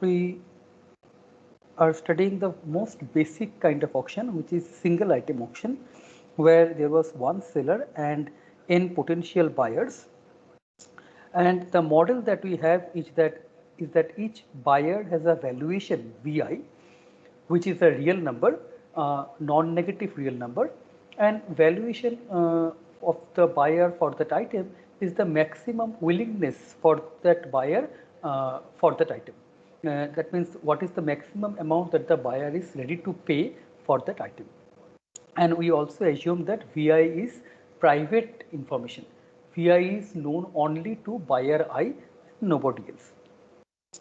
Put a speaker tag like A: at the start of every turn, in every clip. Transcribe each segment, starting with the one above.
A: We are studying the most basic kind of auction, which is single item auction, where there was one seller and n potential buyers. And the model that we have is that each buyer has a valuation VI, which is a real number, non-negative real number, and valuation of the buyer for that item is the maximum willingness for that buyer for that item. That means what is the maximum amount that the buyer is ready to pay for that item. And we also assume that VI is private information. VI is known only to buyer I, nobody else.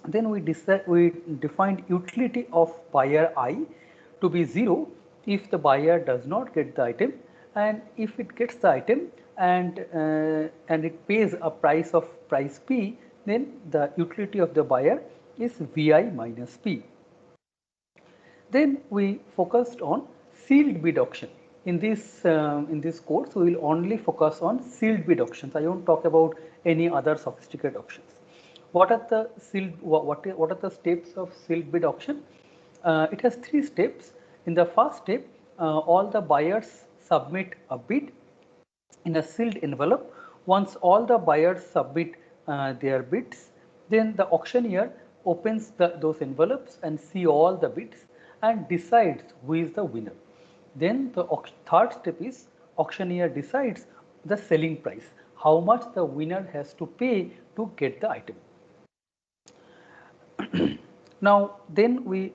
A: Then we defined utility of buyer I to be 0 if the buyer does not get the item, and if it gets the item and it pays a price P, then the utility of the buyer is VI minus P. Then we focused on sealed bid auction. In this course, we will only focus on sealed bid auctions. I won't talk about any other sophisticated auctions. What are the what are the steps of sealed bid auction? It has 3 steps. In the first step, all the buyers submit a bid in a sealed envelope. Once all the buyers submit their bids, then the auctioneer opens those envelopes and see all the bids and decides who is the winner. Then the third step is auctioneer decides the selling price, how much the winner has to pay to get the item. Now then we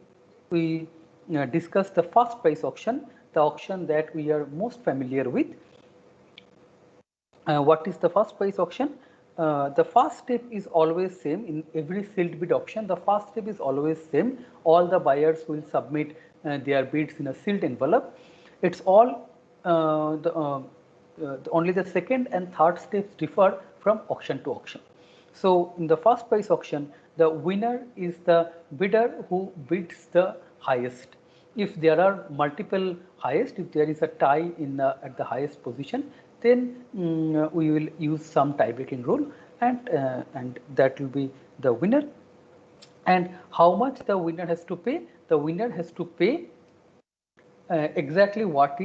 A: discuss the first price auction, the auction that we are most familiar with. What is the first price auction? The first step is always same in every sealed bid auction. The first step is always same. All the buyers will submit their bids in a sealed envelope. It's all only the second and third steps differ from auction to auction. So in the first price auction, the winner is the bidder who bids the highest. If there are multiple highest, if there is a tie in at the highest position, then we will use some tie breaking rule, and that will be the winner. And how much the winner has to pay? The winner has to pay exactly what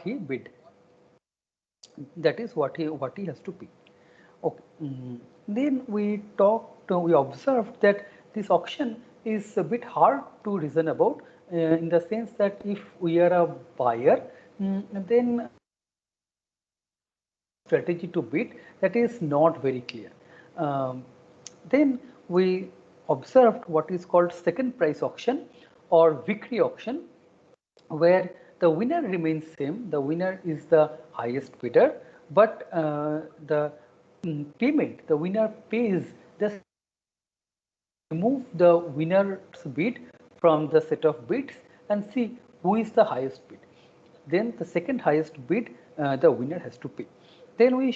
A: he bid. That is what he has to pay. Okay. Then we observed that this auction is a bit hard to reason about in the sense that if we are a buyer, then strategy to bid, that is not very clear. Then we observed what is called second price auction or victory auction, where the winner remains same, the winner is the highest bidder, but the payment, the winner pays, just remove the winner's bid from the set of bids and see who is the highest bid. Then the second highest bid the winner has to pay. Then we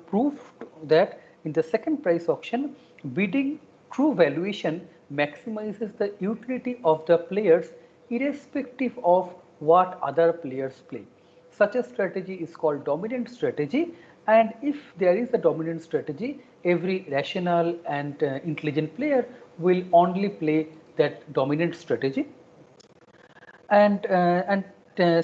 A: proved that in the second price auction, bidding true valuation maximizes the utility of the players irrespective of what other players play. Such a strategy is called dominant strategy, and if there is a dominant strategy, every rational and intelligent player will only play that dominant strategy. And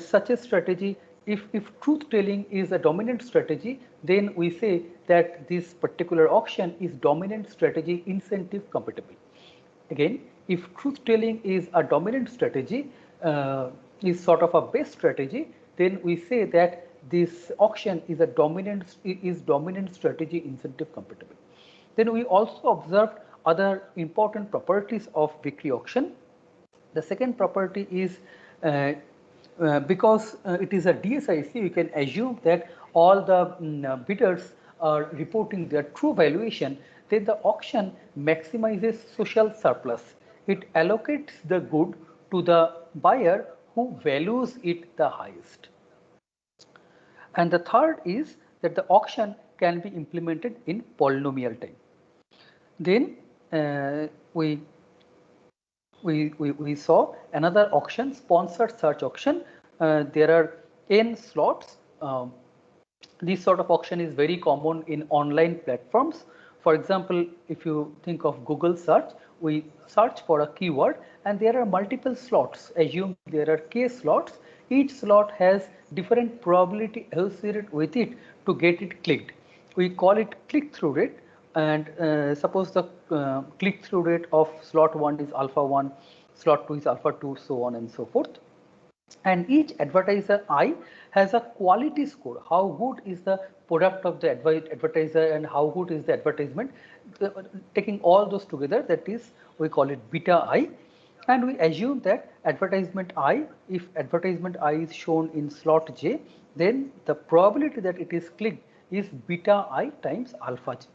A: such a strategy, if truth telling is a dominant strategy, then we say that this particular auction is dominant strategy incentive compatible. Again, if truth telling is a dominant strategy, is sort of a best strategy, then we say that this auction is dominant strategy incentive compatible. Then we also observed other important properties of victory auction. The second property is because it is a DSIC, you can assume that all the bidders are reporting their true valuation. Then the auction maximizes social surplus. It allocates the good to the buyer who values it the highest. And the third is that the auction can be implemented in polynomial time. Then we saw another auction, sponsored search auction. There are n slots. This sort of auction is very common in online platforms. For example, if you think of Google search, we search for a keyword and there are multiple slots. Assume there are k slots. Each slot has different probability associated with it to get it clicked. We call it click-through rate, and suppose the click-through rate of slot 1 is alpha 1, slot 2 is alpha 2, so on and so forth. And each advertiser I has a quality score. How good is the product of the advertiser and how good is the advertisement? Taking all those together, that is, we call it beta I. And we assume that advertisement I, if advertisement I is shown in slot J, then the probability that it is clicked is beta I times alpha J.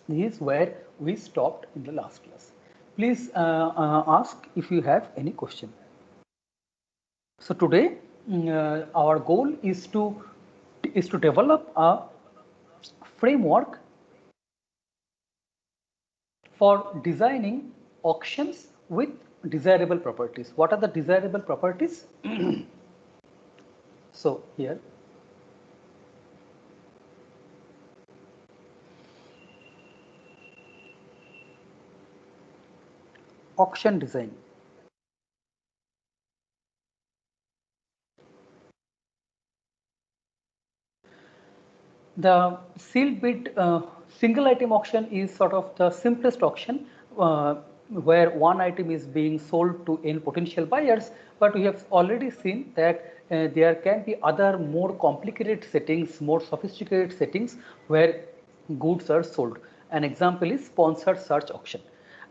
A: This is where we stopped in the last class. Please ask if you have any question. So today our goal is to develop a framework for designing auctions with desirable properties. What are the desirable properties? So here auction design. The sealed bid single item auction is sort of the simplest auction where one item is being sold to n potential buyers, but we have already seen that there can be other more complicated settings, more sophisticated settings where goods are sold. An example is sponsored search auction.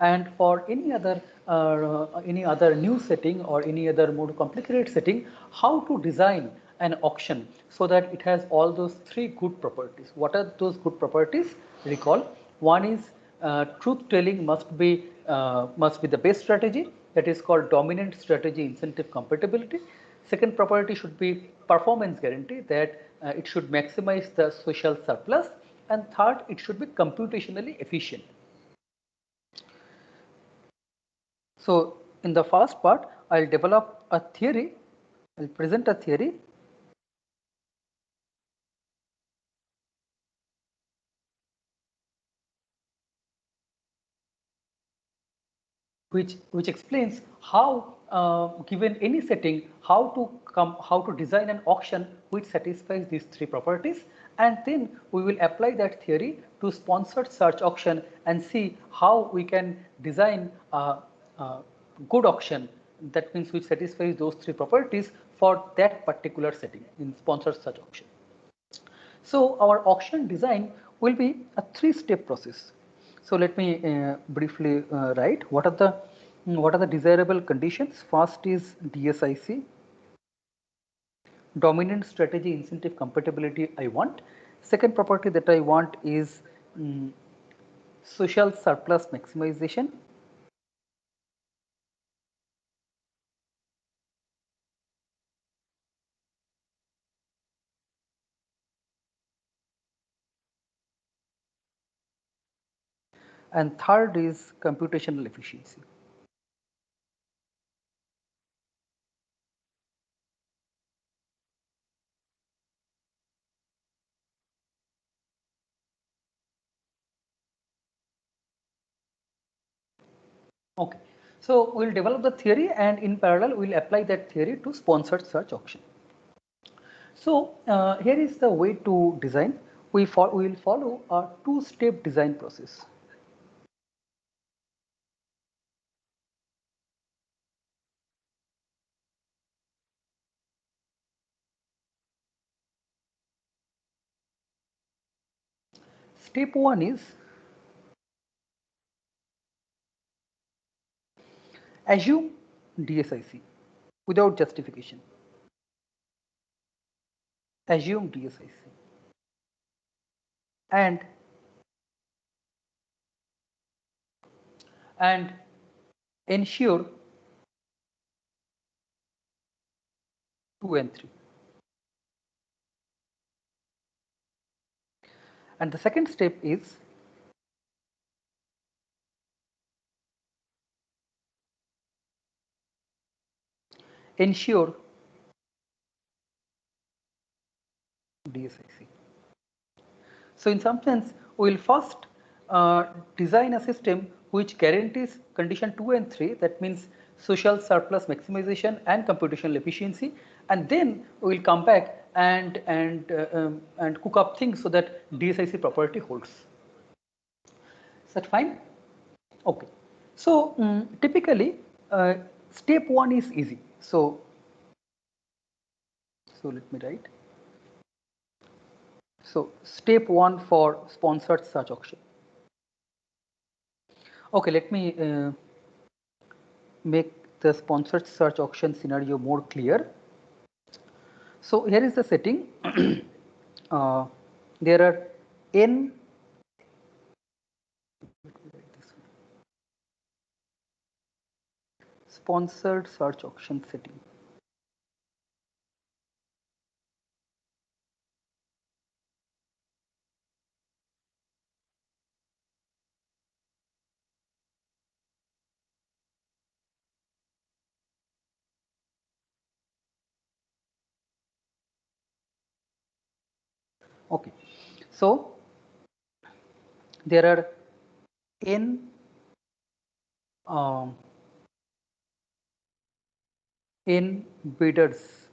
A: And for any other new setting or any other more complicated setting, how to design an auction so that it has all those three good properties. What are those good properties? Recall, one is truth telling must be the best strategy, that is called dominant strategy incentive compatibility. Second property should be performance guarantee, that it should maximize the social surplus, and third, it should be computationally efficient. So in the first part, I'll develop a theory, I'll present a theory which explains how given any setting, how to design an auction which satisfies these three properties, and then we will apply that theory to sponsored search auction and see how we can design a good auction, that means which satisfies those three properties for that particular setting in sponsored search auction. So our auction design will be a three-step process. So let me briefly write what are the desirable conditions. First is DSIC, dominant strategy incentive compatibility I want. Second property that I want is social surplus maximization. And third is computational efficiency. Okay, so we'll develop the theory and in parallel we'll apply that theory to sponsored search auction. So here is the way to design. We will follow a two-step design process. Step 1 is assume DSIC without justification. Assume DSIC and ensure 2 and 3. And the second step is ensure DSIC. So in some sense, we will first design a system which guarantees condition 2 and 3, that means social surplus maximization and computational efficiency, and then we will come back and cook up things so that DSIC property holds. Is that fine? Okay. So typically step 1 is easy. So let me write. So step 1 for sponsored search auction. Okay, let me make the sponsored search auction scenario more clear. So here is the setting. There are n sponsored search auction setting. Okay, so there are n um, n bidders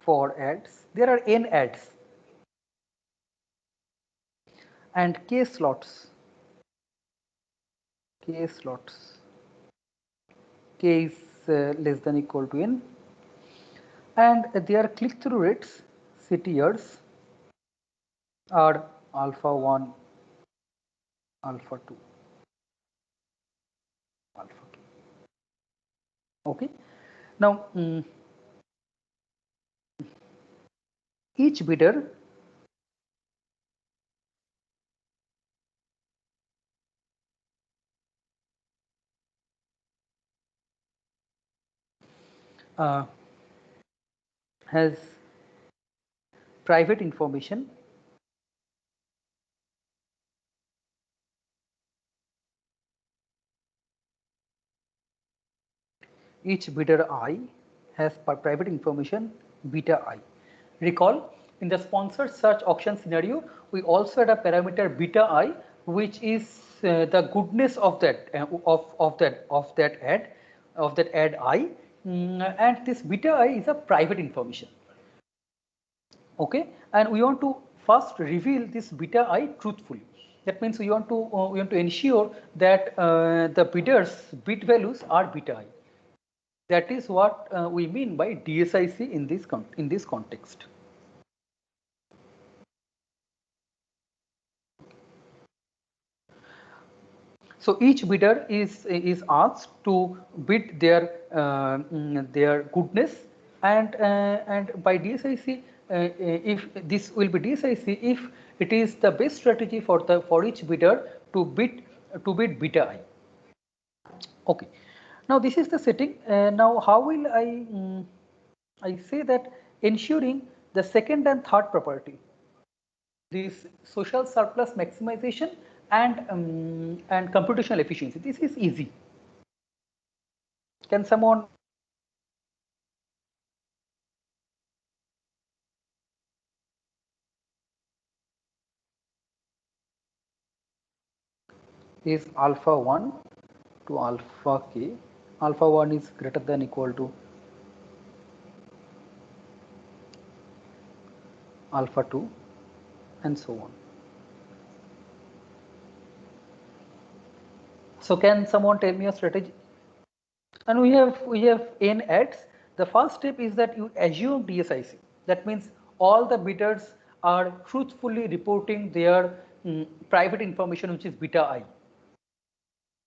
A: for ads. There are n ads and k slots. K slots. K is less than equal to n, and their click-through rates, CTRs, are alpha 1, alpha 2, alpha k. Okay. Now each bidder has private information each bidder I has private information beta I. Recall, in the sponsored search auction scenario, we also had a parameter beta I, which is the goodness of that ad I, and this beta I is a private information. Okay, and we want to first reveal this beta I truthfully. That means we want to ensure that the bidders bid values are beta I. That is what we mean by DSIC in this context. So each bidder is asked to bid their goodness, and by DSIC, if this will be DSIC if it is the best strategy for each bidder to bid beta I. Okay. Now this is the setting. Now how will I say that ensuring the second and third property, this social surplus maximization and computational efficiency. This is easy. Can someone is alpha 1 to alpha k. Alpha 1 is greater than equal to alpha 2 and so on. So can someone tell me a strategy? And we have n ads. The first step is that you assume DSIC. That means all the bidders are truthfully reporting their private information, which is beta I.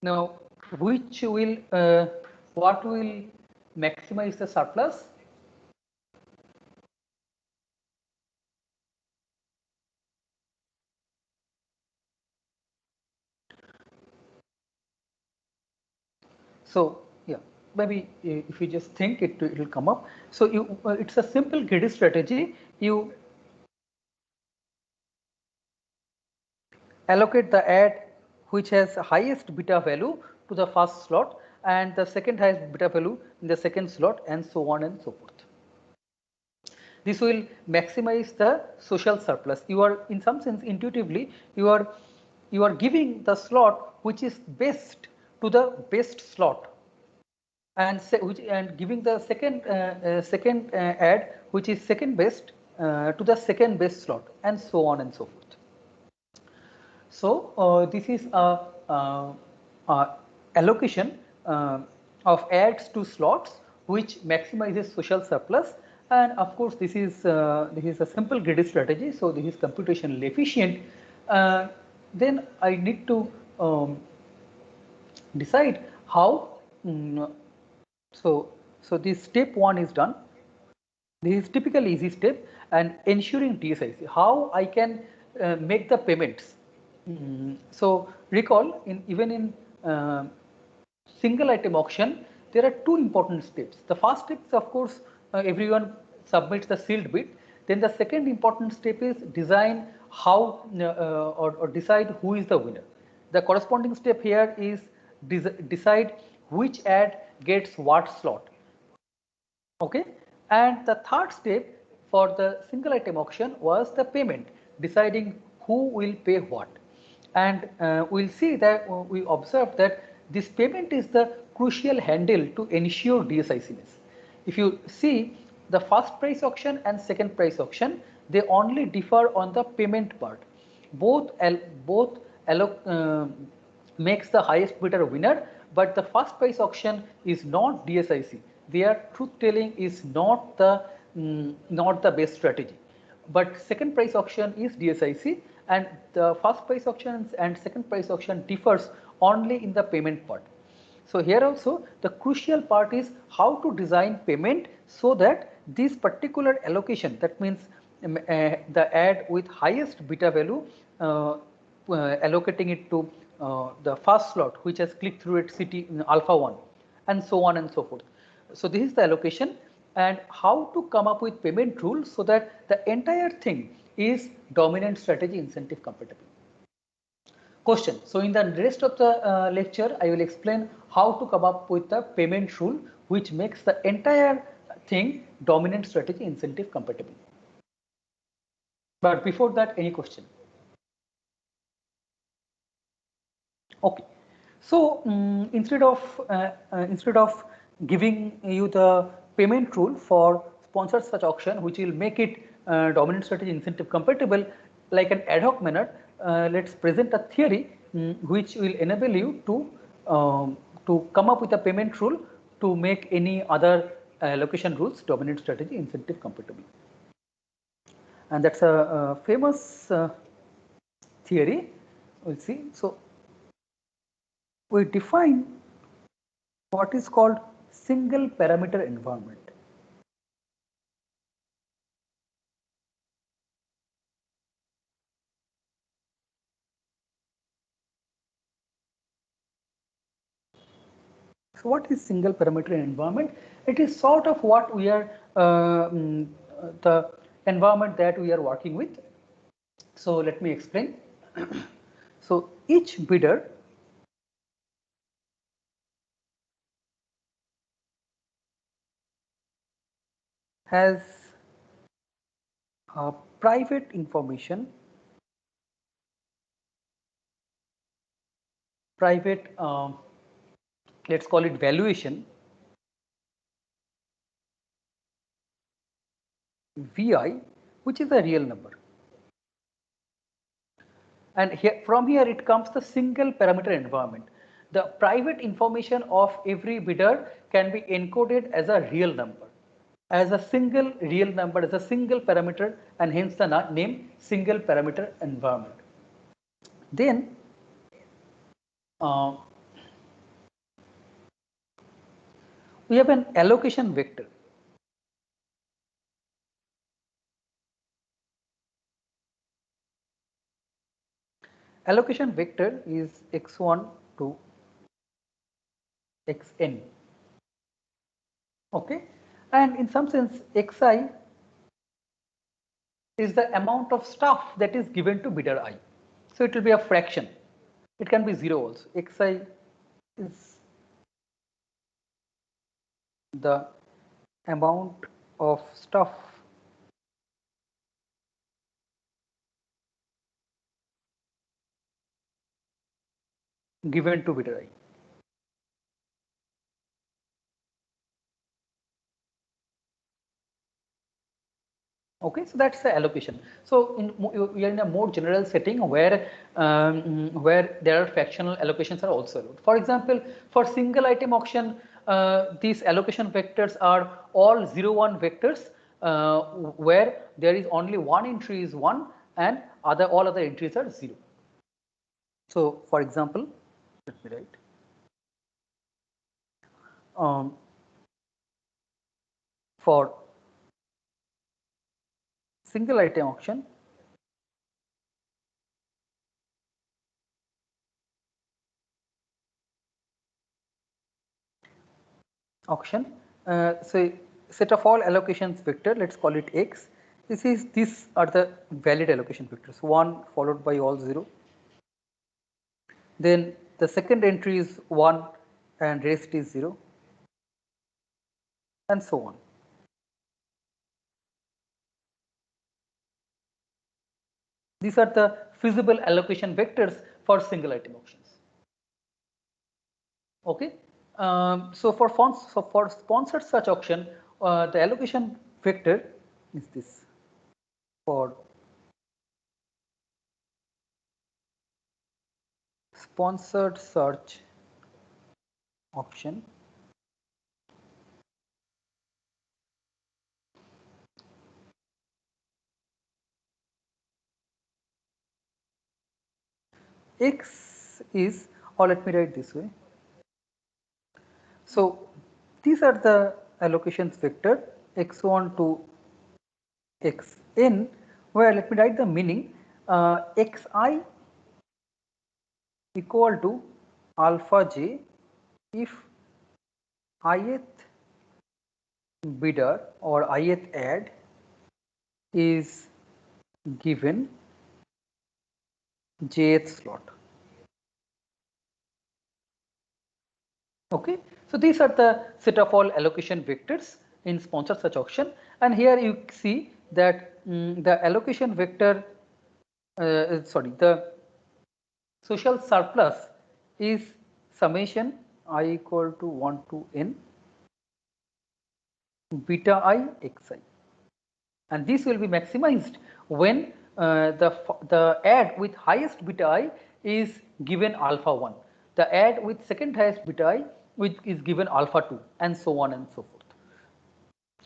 A: Now, which will what will maximize the surplus? So yeah, maybe if you just think it will come up. So you it's a simple greedy strategy. You allocate the ad which has highest beta value to the first slot and the second highest beta value in the second slot, and so on and so forth. This will maximize the social surplus. You are, in some sense, intuitively, you are giving the slot which is best to the best slot, and giving the second ad which is second best to the second best slot, and so on and so forth. So this is a allocation of ads to slots which maximizes social surplus, and of course this is a simple greedy strategy, so this is computationally efficient. Then I need to decide how. So this step 1 is done. This is typical easy step, and ensuring DSIC. How I can make the payments. So recall, even in single item auction, there are two important steps. The first step is, of course, everyone submits the sealed bid. Then the second important step is design how or decide who is the winner. The corresponding step here is decide which ad gets what slot. Okay, and the third step for the single item auction was the payment, deciding who will pay what. And we'll see that we observed that this payment is the crucial handle to ensure DSICness. If you see the first price auction and second price auction, they only differ on the payment part. Both makes the highest bidder winner, but the first price auction is not DSIC. Their truth telling is not the best strategy. But second price auction is DSIC, and the first price auction and second price auction differs only in the payment part. So here also the crucial part is how to design payment so that this particular allocation, that means the ad with highest beta value, allocating it to the first slot which has click through rate city in alpha 1, and so on and so forth. So this is the allocation, and how to come up with payment rules so that the entire thing is dominant strategy incentive compatible. Question. So in the rest of the lecture, I will explain how to come up with the payment rule which makes the entire thing dominant strategy incentive compatible. But before that, any question? Okay. So instead of giving you the payment rule for sponsored such auction, which will make it dominant strategy incentive compatible, like an ad hoc manner, let's present a theory which will enable you to come up with a payment rule to make any other allocation rules dominant strategy incentive compatible. And that's a famous theory. We'll see. So we define what is called single parameter environment. So what is single parameter environment? It is sort of what we are the environment that we are working with. So let me explain. So each bidder has private information, private let's call it valuation, VI, which is a real number. And here, from here it comes the single parameter environment. The private information of every bidder can be encoded as a real number, as a single real number, as a single parameter, and hence the name single parameter environment. Then we have an allocation vector. Allocation vector is x1 to xn. Okay, and in some sense xi is the amount of stuff that is given to bidder I. So it will be a fraction. It can be 0 also. Xi is the amount of stuff given to bidder I. Okay, so that's the allocation. So we are in a more general setting where there are fractional allocations are also allowed. For example, for single item auction, these allocation vectors are all 0, 1 vectors where there is only one entry is 1 and all other entries are 0. So for example, let me write. For single item auction, so set of all allocations vector, let's call it x. These are the valid allocation vectors, 1 followed by all 0. Then the second entry is 1 and rest is 0, and so on. These are the feasible allocation vectors for single item auctions. Okay. So for sponsored search auction, the allocation vector is this. For sponsored search auction, x is, or let me write this way. So these are the allocations vector x1 to xn, where let me write the meaning, xi equal to alpha j if ith bidder or ith ad is given jth slot. Okay, so these are the set of all allocation vectors in sponsored search auction, and here you see that the allocation vector, the social surplus is summation I equal to 1 to n beta I xi, and this will be maximized when the ad with highest beta I is given alpha 1, the ad with second highest beta I which is given alpha 2, and so on and so forth.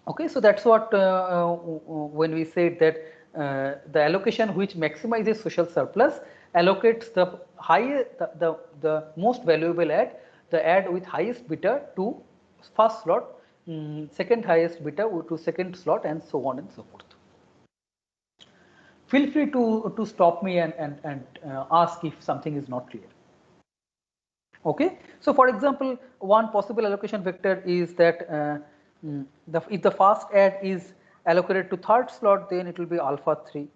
A: Okay, so that's what when we said that the allocation which maximizes social surplus allocates the higher the most valuable ad, the ad with highest beta to first slot, second highest beta to second slot, and so on and so forth. Feel free to stop me and ask if something is not clear. Okay, so for example, one possible allocation vector is that if the first ad is allocated to third slot, then it will be alpha 3.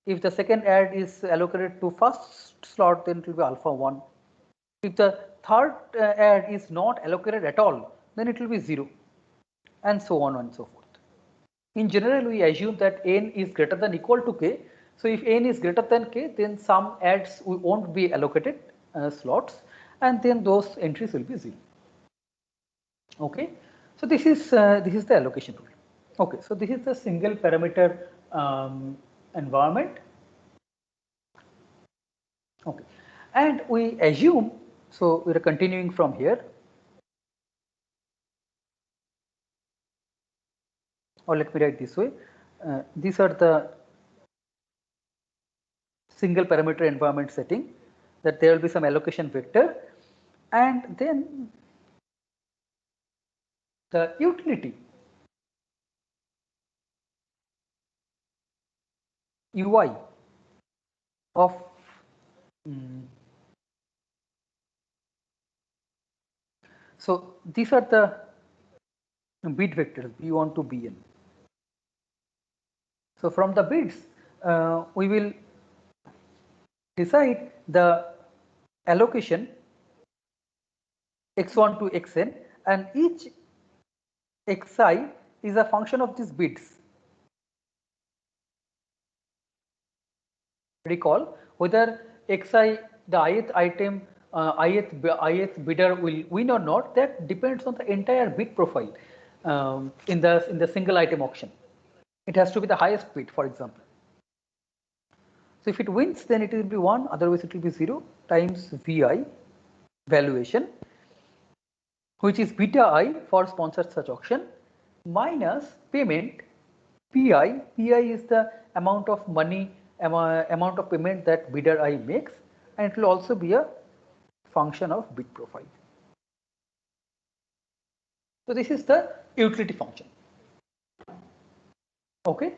A: If the second ad is allocated to first slot, then it will be alpha 1. If the third ad is not allocated at all, then it will be 0, and so on and so forth. In general, we assume that n is greater than equal to k. So if n is greater than k, then some ads won't be allocated slots, and then those entries will be 0. Okay, so this is the allocation rule. Okay, so this is the single parameter environment. Okay, and we assume, so we are continuing from here, or let me write this way. These are the single parameter environment setting, that there will be some allocation vector, and then the utility UI of so these are the bid vectors B1 to Bn. So from the bids, we will decide the allocation x1 to xn, and each xi is a function of these bids. Recall whether xi, the ith item ith bidder will win or not, that depends on the entire bid profile in the single item auction. It has to be the highest bid, for example. So if it wins, then it will be 1, otherwise it will be 0 times VI valuation, which is beta I for sponsored search auction, minus payment PI. PI is the amount of money, amount of payment that bidder I makes, and it will also be a function of bid profile. So this is the utility function. Okay.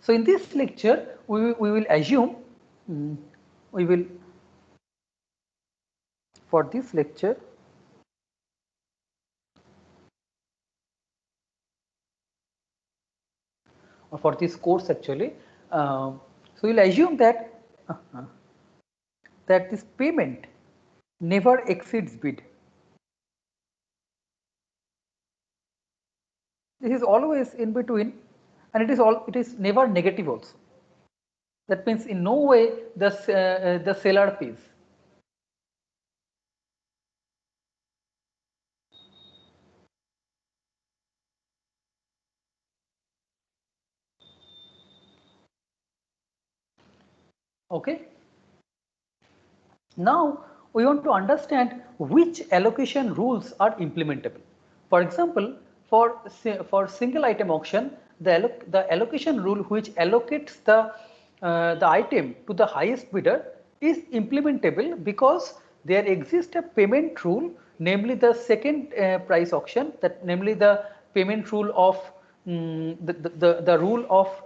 A: So in this lecture, we will assume, we will, for this lecture, or for this course actually, so we'll assume that that this payment never exceeds bid. This is always in between, and it is never negative also. That means in no way the seller pays. Okay. Now we want to understand which allocation rules are implementable. For example, for single item auction, the allocation rule which allocates the item to the highest bidder is implementable because there exists a payment rule, namely the second price auction, that namely the payment rule of the rule of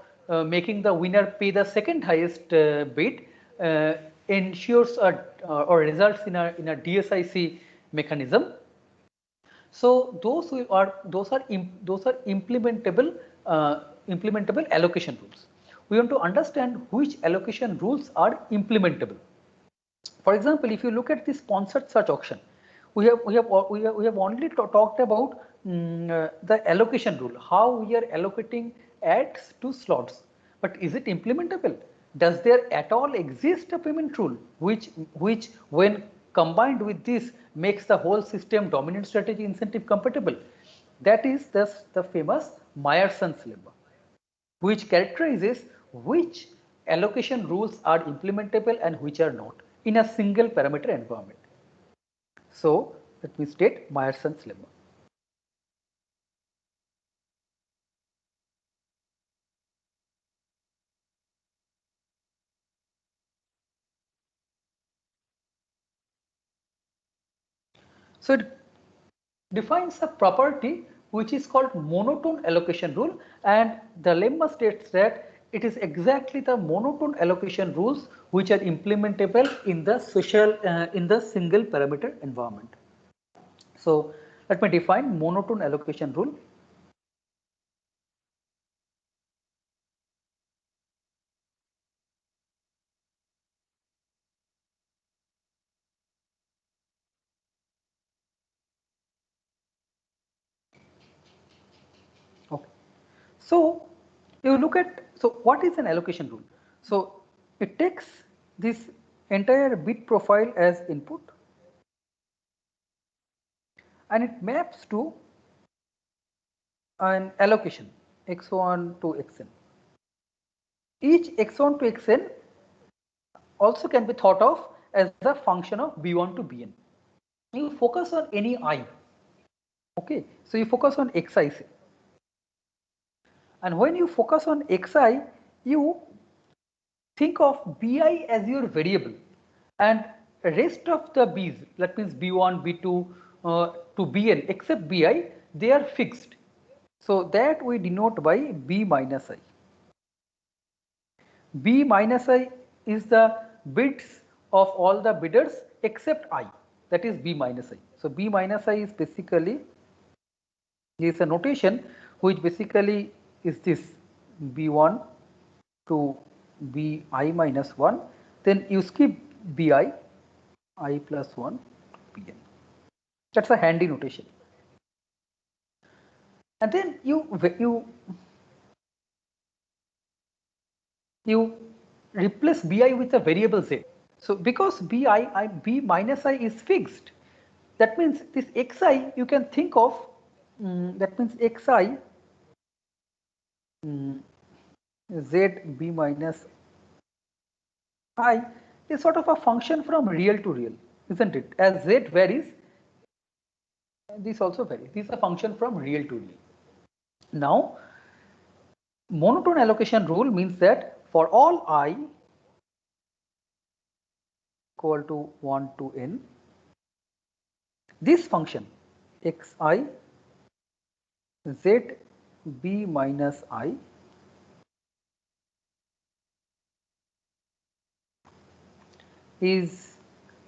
A: making the winner pay the second highest bid ensures or results in a DSIC mechanism. So those are implementable allocation rules. We want to understand which allocation rules are implementable. For example, if you look at the sponsored search auction, we have only talked about the allocation rule, how we are allocating ads to slots. But is it implementable? Does there at all exist a payment rule which when combined with this makes the whole system dominant strategy incentive compatible? That is the famous Meyerson's lemma, which characterizes which allocation rules are implementable and which are not in a single parameter environment. So let me state Meyerson's lemma. So it defines a property which is called monotone allocation rule, and the lemma states that it is exactly the monotone allocation rules which are implementable in the in the single parameter environment. So let me define monotone allocation rule. Okay. So you look at, so what is an allocation rule? So it takes this entire bit profile as input and it maps to an allocation x1 to xn. Each x1 to xn also can be thought of as the function of b1 to bn. You focus on any I. Okay, so you focus on xi, say. And when you focus on xi, you think of bi as your variable, and rest of the b's, that means b1, b2 to bn except bi, they are fixed. So that we denote by b minus I. B minus I is the bids of all the bidders except I, that is B minus I. So B minus I is basically, is a notation which basically is this B1 to Bi minus 1, then you skip Bi, I plus 1 Bn. That's a handy notation. And then you replace Bi with a variable Z. So because b minus I is fixed, that means this xi you can think of, that means xi z b minus I is sort of a function from real to real, isn't it? As z varies, this also varies. This is a function from real to real. Now, monotone allocation rule means that for all I equal to 1 to n, this function xi z b minus I is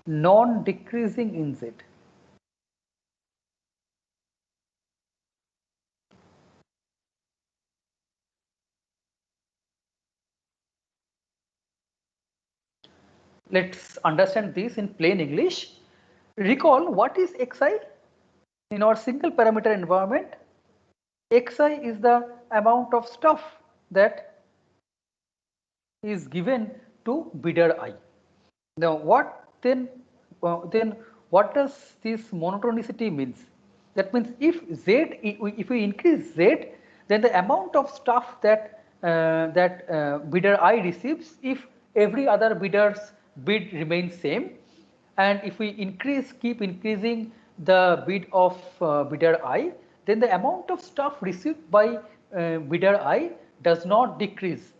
A: non-decreasing in z. Let's understand this in plain English. Recall what is xi in our single parameter environment. Xi is the amount of stuff that is given to bidder I. Now, then what does this monotonicity means? That means if we increase z, then the amount of stuff that bidder I receives, if every other bidder's bid remains same, and if we keep increasing the bid of bidder I, then the amount of stuff received by bidder I does not decrease.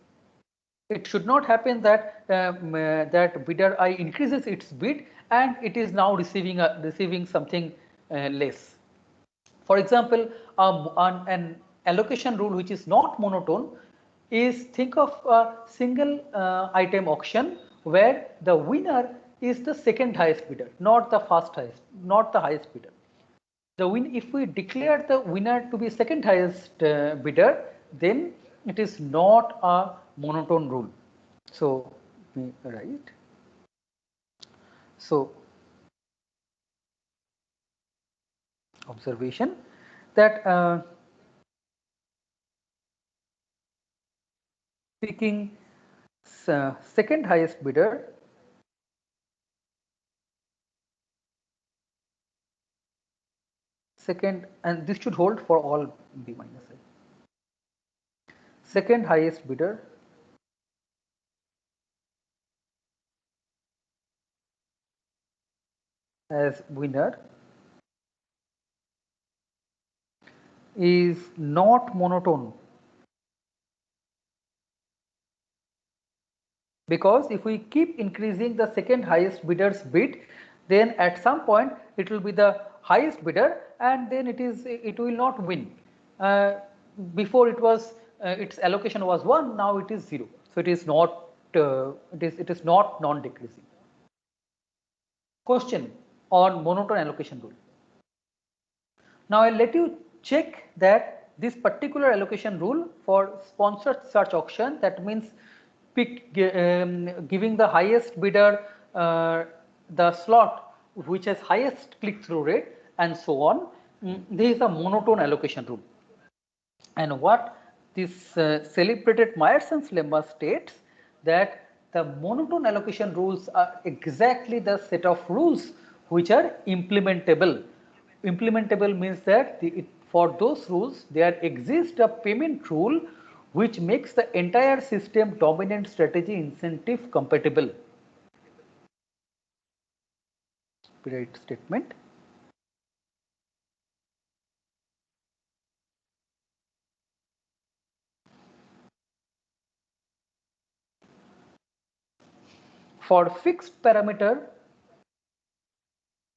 A: It should not happen that that bidder I increases its bid and it is now receiving something less. For example, an allocation rule which is not monotone is, think of a single item auction where the winner is the second highest bidder, not the first highest, not the highest bidder. If we declare the winner to be second highest bidder, then it is not a monotone rule. So we write. So observation that picking second highest bidder second, and this should hold for all b minus I. Second highest bidder as winner is not monotone, because if we keep increasing the second highest bidder's bid, then at some point it will be the highest bidder and then it will not win. Before it was its allocation was 1, now it is 0, so it is not non-decreasing. Question on monotone allocation rule. Now I'll let you check that this particular allocation rule for sponsored search auction, that means giving the highest bidder the slot which has highest click-through rate and so on. This is a monotone allocation rule. And what this celebrated Meyerson's lemma states that the monotone allocation rules are exactly the set of rules which are implementable. Implementable means that for those rules there exists a payment rule which makes the entire system dominant strategy incentive compatible. Copyright statement. For fixed parameter,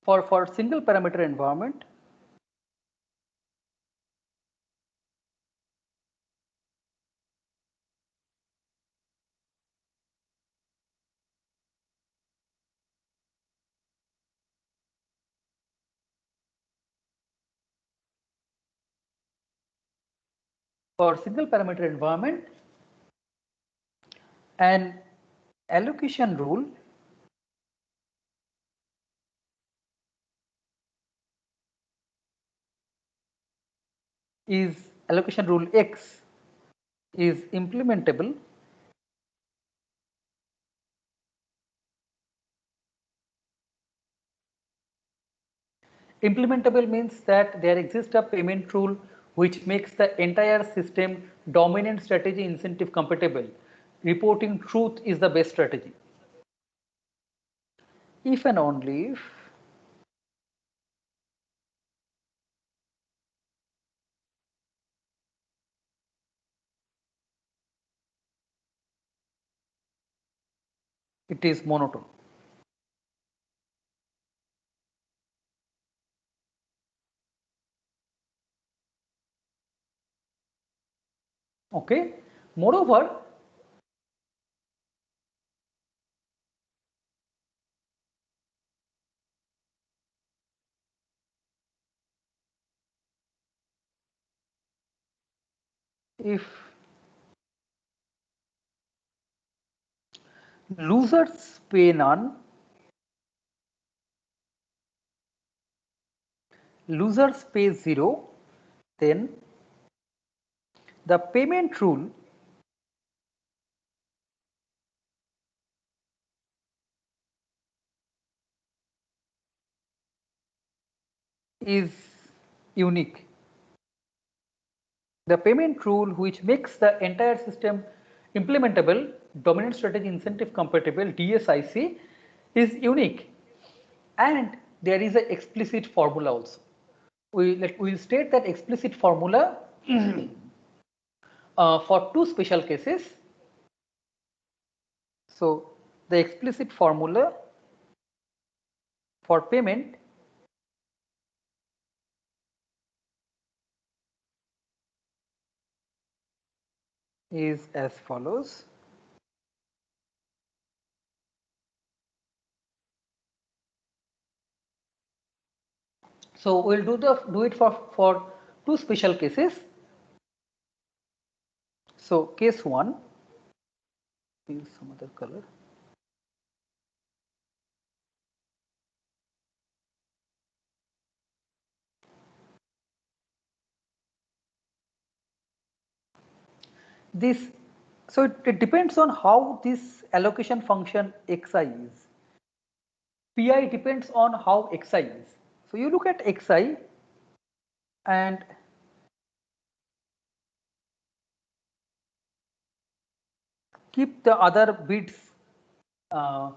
A: for single parameter environment, an allocation rule is allocation rule X is implementable Implementable means that there exists a payment rule which makes the entire system dominant strategy incentive compatible. Reporting truth is the best strategy. If and only if it is monotone. Okay. Moreover, if losers pay none, losers pay zero, then the payment rule is unique. The payment rule which makes the entire system implementable, dominant strategy incentive compatible, DSIC, is unique, and there is an explicit formula also. We will state that explicit formula for two special cases. So the explicit formula for payment is as follows. So we'll do it for two special cases. So case 1, use some other color. This, so it depends on how this allocation function xi is. Pi depends on how xi is. So you look at xi and keep the other bits uh,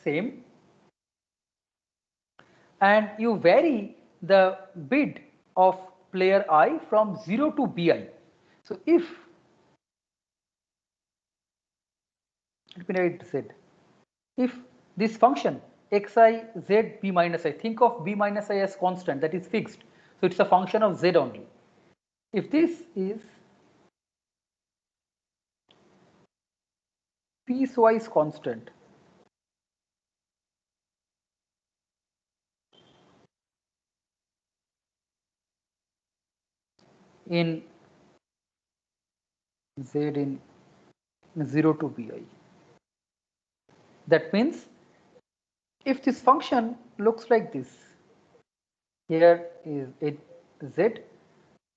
A: same, and you vary the bid of player I from 0 to bi. So if, let me write z, if this function xi z b minus I, think of b minus I as constant, that is fixed, so it's a function of z only. If this is piecewise constant, in z in 0 to bi, that means if this function looks like this, here is it z,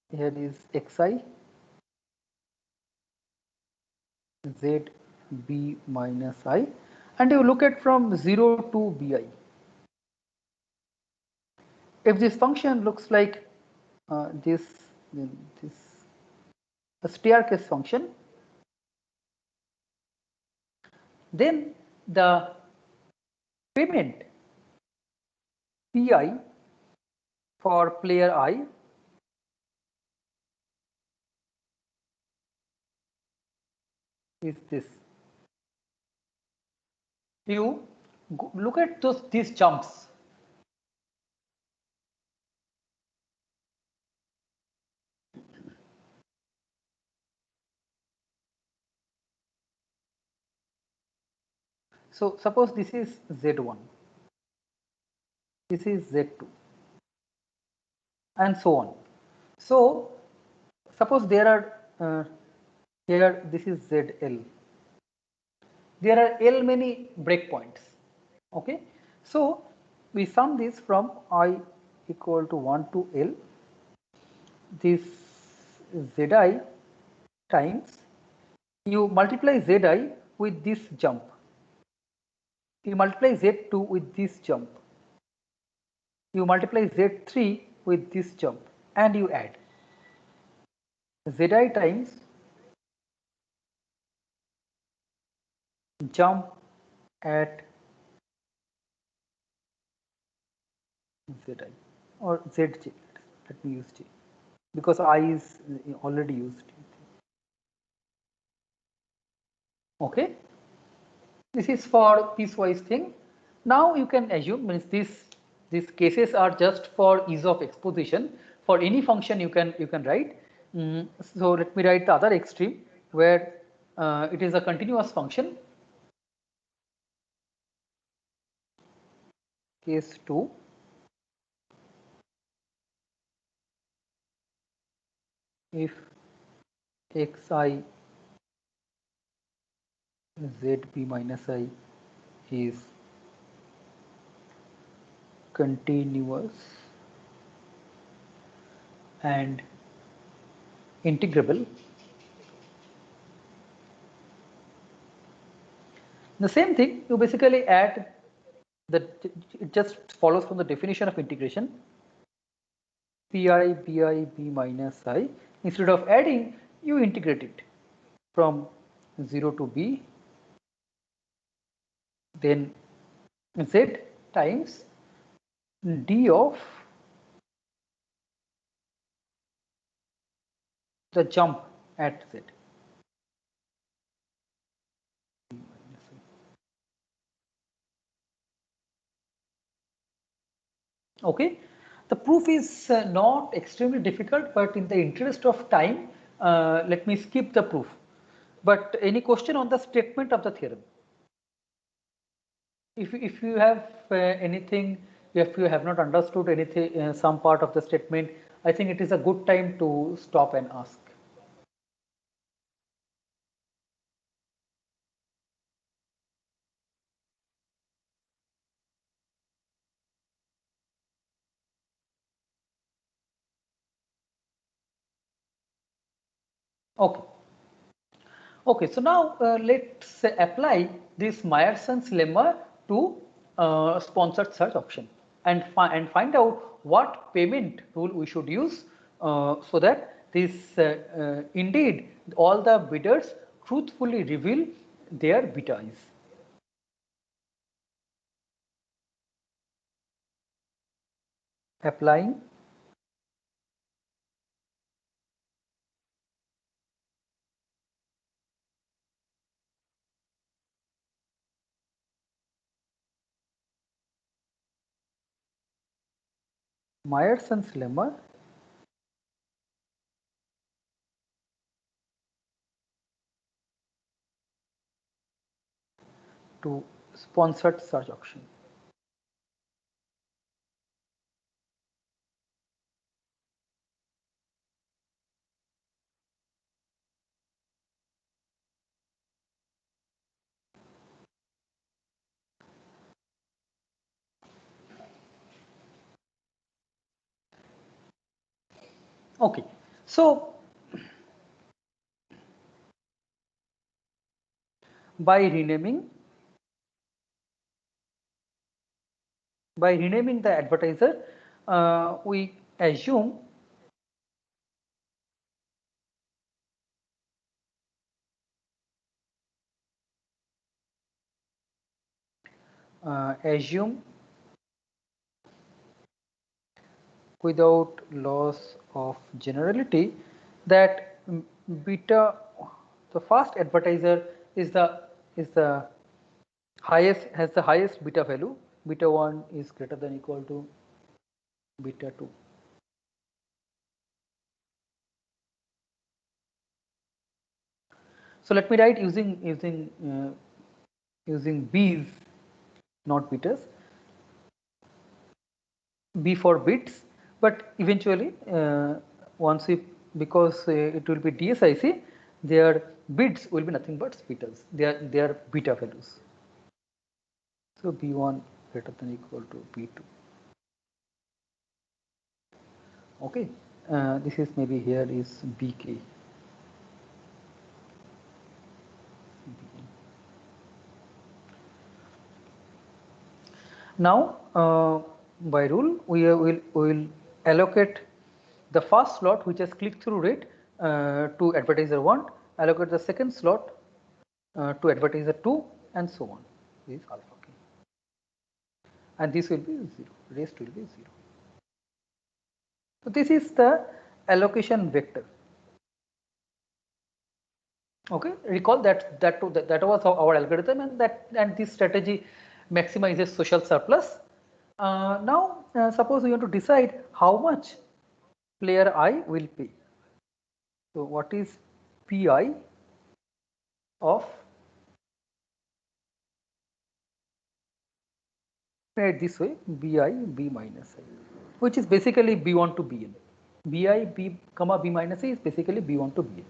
A: here is xi z b minus I, and you look at from 0 to bi. If this function looks like this, then this a staircase function, then the payment pi for player I is this. You look at these jumps. So suppose this is z1, this is z2, and so on. So suppose there are here this is zl. There are l many breakpoints. Okay, so we sum this from I equal to 1 to l. This zi times, you multiply zi with this jump, you multiply z2 with this jump, you multiply Z3 with this jump and you add Zi times jump at Zi or Zj. Let me use J because I is already used. Okay, this is for piecewise thing. Now you can assume means these cases are just for ease of exposition. For any function you can write. So let me write the other extreme where it is a continuous function. Case 2. If xi zb minus I is continuous and integrable. The same thing, you basically add the, it just follows from the definition of integration. Pi bi b minus I, instead of adding, you integrate it from 0 to b, then z times d of the jump at z. Okay, the proof is not extremely difficult, but in the interest of time, let me skip the proof. But any question on the statement of the theorem? If you have anything, if you have not understood anything, some part of the statement, I think it is a good time to stop and ask. Okay. Okay, so now let's apply this Meyerson's lemma to sponsored search option and find out what payment rule we should use so that this indeed all the bidders truthfully reveal their beta is. Applying Meyerson's lemma to sponsored search option. Okay, so by renaming the advertiser, we assume assume without loss of generality that beta, the first advertiser is the highest, has the highest beta value. Beta 1 is greater than equal to beta 2. So let me write using B's, not betas. B for bits, but eventually once we, because it will be DSIC, their bits will be nothing but betas. They are beta values. So B1 greater than equal to B2. Okay, this is maybe here is BK. Now by rule, we will allocate the first slot which has click through rate to advertiser 1, allocate the second slot to advertiser 2, and so on. This is alpha k, and this will be 0, rest will be 0. So this is the allocation vector. Okay, recall that was our algorithm, and this strategy maximizes social surplus. Now suppose we want to decide how much player I will pay. So what is Pi of, write this way, Bi B minus I, which is basically B1 to Bn. Bi B comma B minus A is basically B1 to Bn.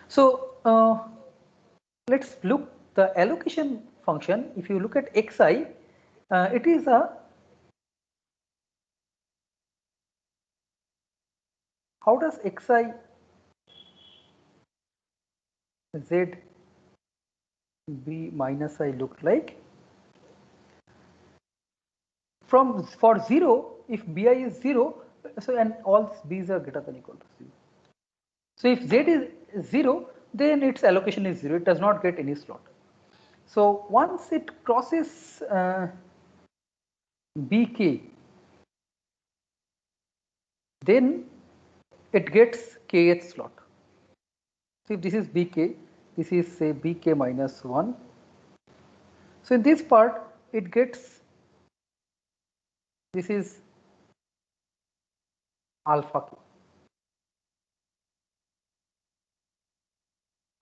A: So let's look the allocation function. If you look at xi, it is a, how does xi z b minus I look like? From for 0, if bi is 0, so and all b's are greater than equal to 0. So if z is 0, then its allocation is 0. It does not get any slot. So once it crosses bk, then it gets kth slot. So if this is bk, this is say bk minus 1. So in this part, it gets, this is alpha k.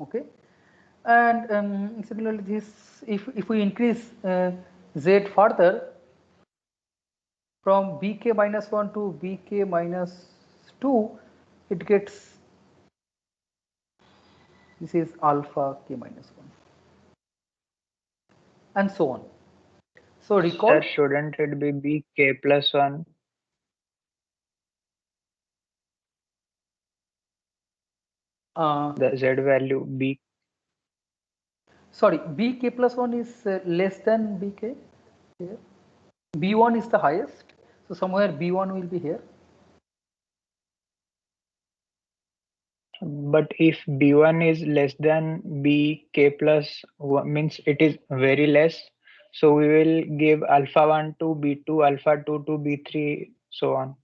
A: Okay, and similarly this, if we increase z further from bk minus 1 to bk minus 2, it gets, this is alpha k minus 1, and so on. So recall,
B: Sir, shouldn't it be bk plus 1? The z value b.
A: sorry, bk plus 1 is less than bk here. B1 is the highest, so somewhere B1 will be here.
B: But if b1 is less than bk plus 1, means it is very less. So we will give alpha 1 to b2, alpha 2 to b3, so on.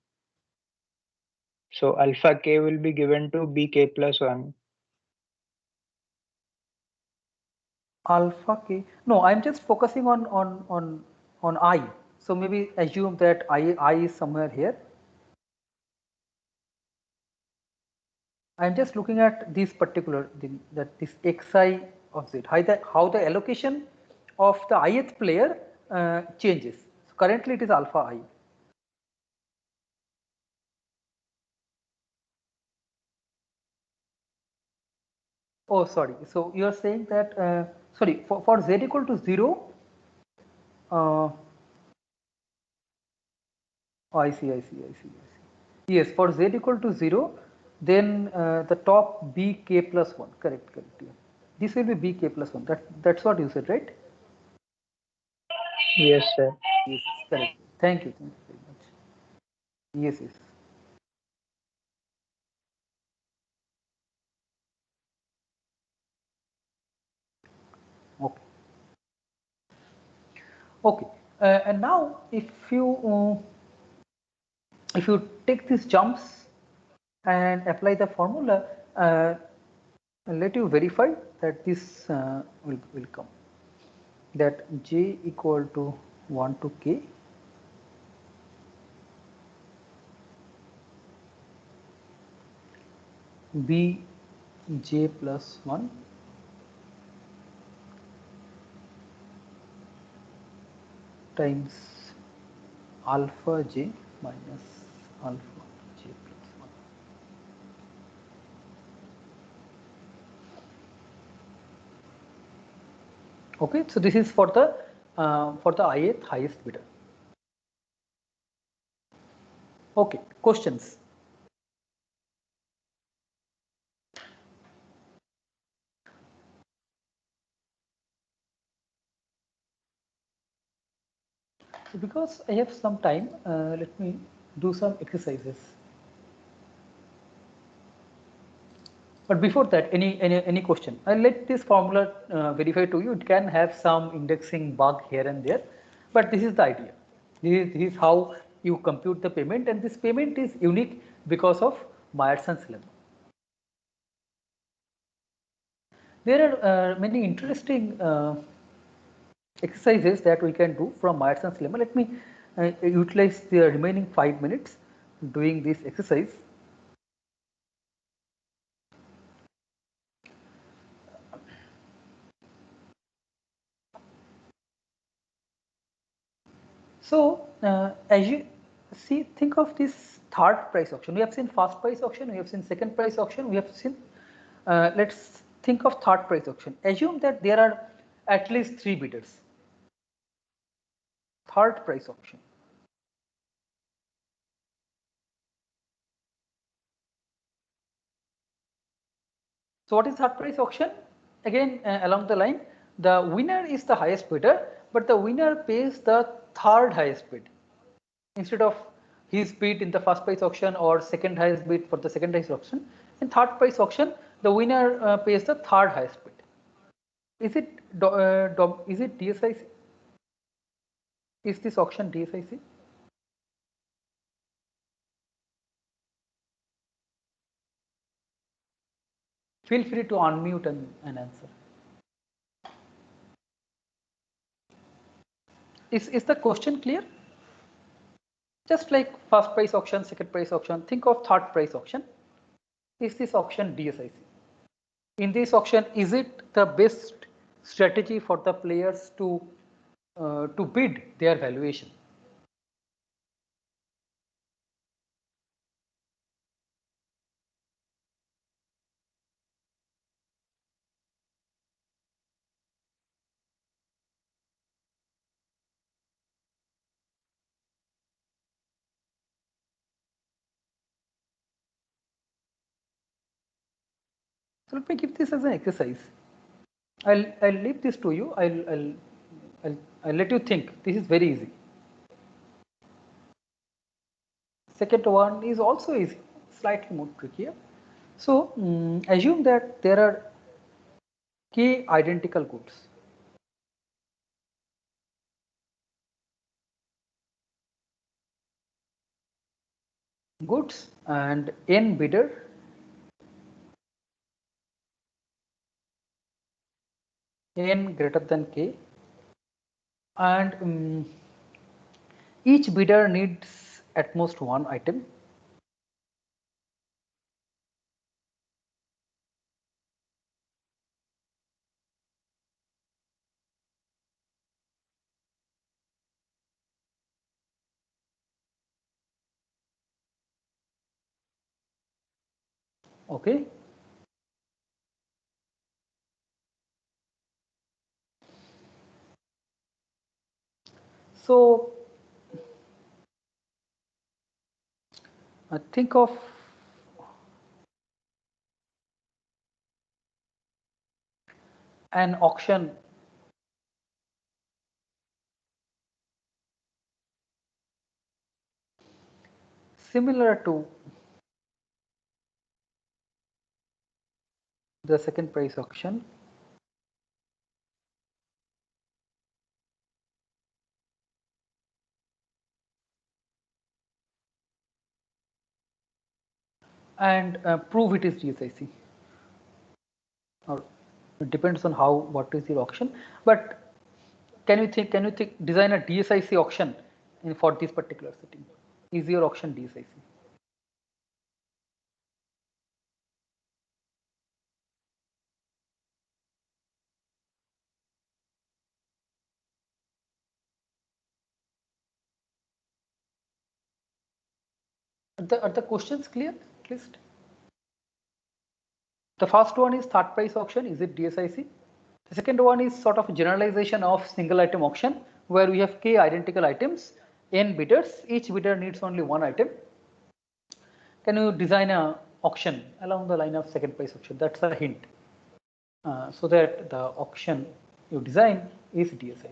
B: So alpha k will be given to bk plus 1.
A: Alpha k, no, I'm just focusing on I. So maybe assume that I is somewhere here. I'm just looking at this particular thing, that this xi of z, how the allocation of the ith player changes. So currently it is alpha I. Oh, sorry. So you are saying that, sorry, for z equal to 0, uh, oh, I see, I see, I see, I see. Yes, for z equal to 0, then the top bk plus 1. Correct, correct. Yeah. This will be bk plus 1. That's what you said, right?
B: Yes, sir.
A: Yes, correct. Thank you very much. Yes, yes. Okay. Okay. And now, if you take these jumps and apply the formula, let you verify that this will come. That j equal to 1 to k b j plus 1 times alpha j minus alpha j plus 1. Okay, so this is for the ith highest bidder. Okay, questions. So because I have some time, let me do some exercises. But before that, any question? I'll let this formula verify to you. It can have some indexing bug here and there, but this is the idea. This is how you compute the payment, and this payment is unique because of Myerson's lemma. There are many interesting exercises that we can do from Myerson's lemma. Let me utilize the remaining 5 minutes doing this exercise. So as you see, think of this third price auction. We have seen first price auction, we have seen second price auction, we have seen, let's think of third price auction. Assume that there are at least 3 bidders. Third price auction. So what is third price auction? Again, along the line, the winner is the highest bidder, but the winner pays the third highest bid instead of his bid in the first price auction or second highest bid for the second highest auction. In third price auction, the winner pays the third highest bid. Is it DSIC? Is this auction DSIC? Feel free to unmute and answer. Is the question clear? Just like first price auction, second price auction, think of third price auction. Is this auction DSIC? In this auction, is it the best strategy for the players to bid their valuation? So let me give this as an exercise. I'll leave this to you. I'll let you think. This is very easy. Second one is also easy, slightly more trickier. So assume that there are k identical goods. Goods and n bidder, n greater than k, and each bidder needs at most one item. Okay. So think of an auction similar to the second price auction. And prove it is DSIC. Or it depends on what is your auction. But can you think design a DSIC auction for this particular setting? Is your auction DSIC? Are the questions clear at least? The first one is third price auction, is it DSIC? The second one is sort of generalization of single item auction where we have k identical items, n bidders, each bidder needs only one item. Can you design a auction along the line of second price auction? That's a hint. So that the auction you design is DSIC.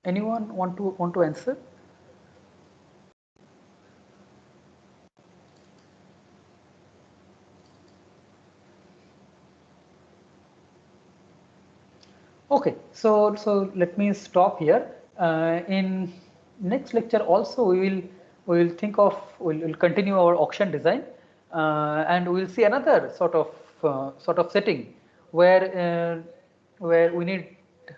A: Anyone want to answer? Okay, so let me stop here. In next lecture also we will think of we'll continue our auction design, and we will see another sort of setting where we need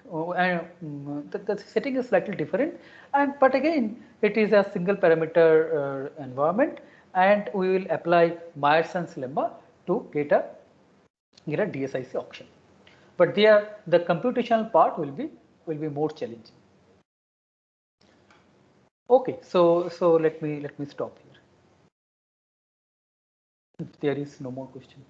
A: the setting is slightly different, and but again it is a single parameter environment, and we will apply Meyerson's lemma to get a DSIC auction. But there the computational part will be more challenging. Okay, so let me stop here. If there is no more question.